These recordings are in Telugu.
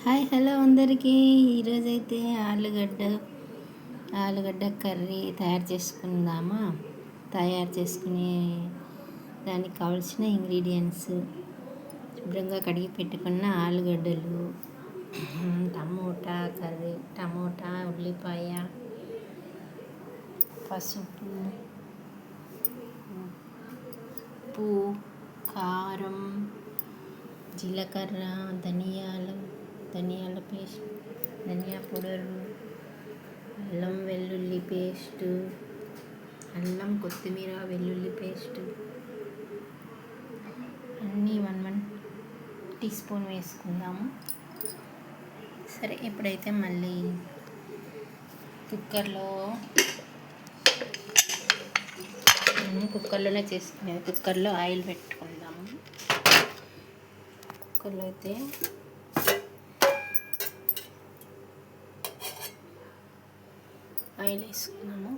హాయ్ హలో అందరికీ. ఈరోజైతే ఆలుగడ్డ కర్రీ తయారు చేసుకునే దానికి కావాల్సిన ఇంగ్రీడియంట్స్: శుభ్రంగా కడిగి పెట్టుకున్న ఆలుగడ్డలు, టమోటా, ఉల్లిపాయ, పసుపు, ఉప్పు, కారం, జీలకర్ర, ధనియాల పేస్ట్, ధనియా పౌడరు, అల్లం వెల్లుల్లి పేస్టు, కొత్తిమీర వెల్లుల్లి పేస్టు అన్నీ 1 టీ స్పూన్ వేసుకుందాము. సరే, ఇప్పుడైతే మళ్ళీ కుక్కర్లోనే చేసుకునేది. కుక్కర్లో ఆయిల్ పెట్టుకుందాము. కుక్కర్లో అయితే ఆయిల్ వేసుకున్నాము.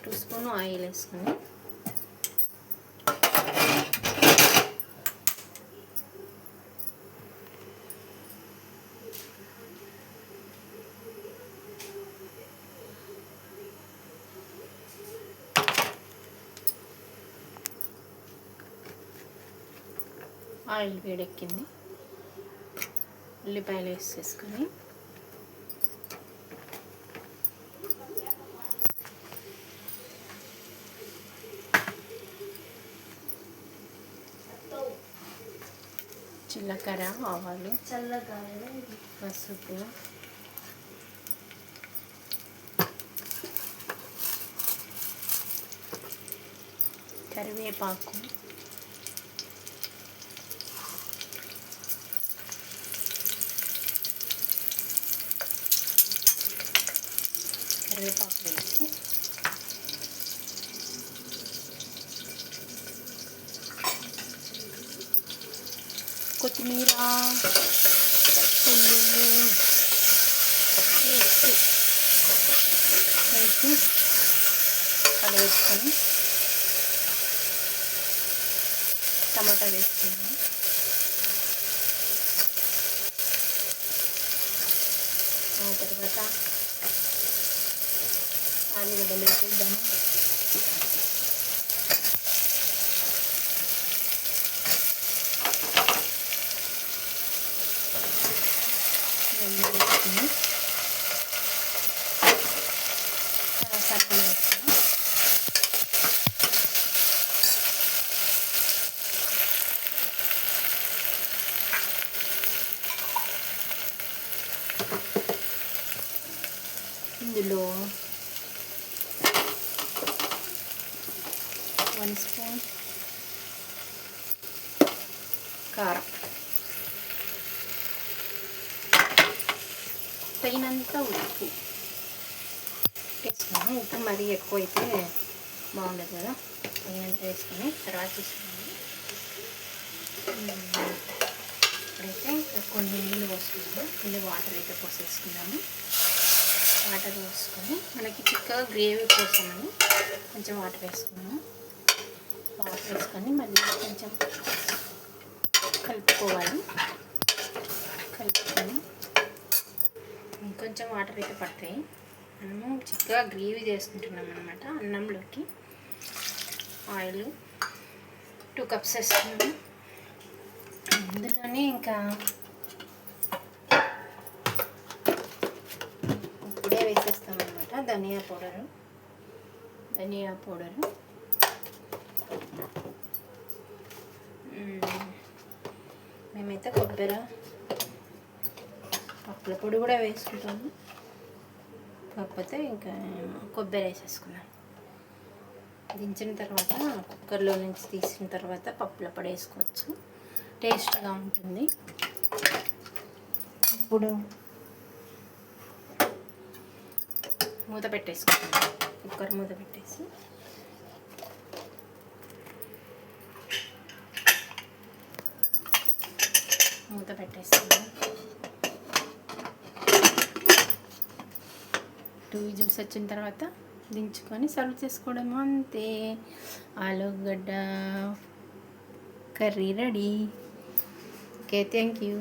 2 స్పూన్ ఆయిల్ వేసుకుని ఆయిల్ వేడెక్కింది. ఉల్లిపాయలు వేసేసుకొని జీలకర్ర, ఆవాలు, పసుపు, కరివేపాకు, వేసి కొత్తిమీర, వెల్లుల్లి వేసి కలుపుకొని టమాటా వేసుకున్నాము. ఆ తర్వాత ఆలుగడ్డలు వేసేద్దాము. ఇందులో 1 స్పూన్ కారం, తగినంత ఉప్పు వేసుకున్నాము. ఉప్పు మరీ ఎక్కువ అయితే బాగుండదు కదా, తగినంత వేసుకొని తర్వాత తీసుకున్నాము. ఇప్పుడైతే కొన్ని నీళ్ళు పోసుకున్నాము. వాటర్ అయితే పోసేసుకున్నాము. వాటర్ పోసుకొని మనకి చిక్కగా గ్రేవీ కోసమని కొంచెం వాటర్ వేసుకున్నాము. వాటర్ వేసుకొని మళ్ళీ కొంచెం కలుపుకొని ఇంకొంచెం వాటర్ అయితే పడతాయి. మనము చిక్కగా గ్రేవీ చేసుకుంటున్నాం అనమాట. అన్నంలోకి ఆయిల్ 2 కప్స్ వేసుకున్నాము. అందులోనే ఇంకా ఇప్పుడే వేసేస్తామన్నమాట ధనియా పౌడరు, మేమైతే కొబ్బరి, పప్పుల పొడి కూడా వేసుకుంటాము. కాకపోతే ఇంకా కొబ్బరి వేసేసుకున్నాం. దించిన తర్వాత కుక్కర్లో నుంచి తీసిన తర్వాత పప్పుల పొడి వేసుకోవచ్చు, టేస్ట్గా ఉంటుంది. ఇప్పుడు మూత పెట్టేసుకుంటాం. కుక్కర్ మూత పెట్టేసి పెట్టేస్తాము. 2 విజిల్స్ వచ్చిన తర్వాత దించుకొని సర్వ్ చేసుకోవడం, అంతే. ఆలుగడ్డ curry ready. Okay, thank you.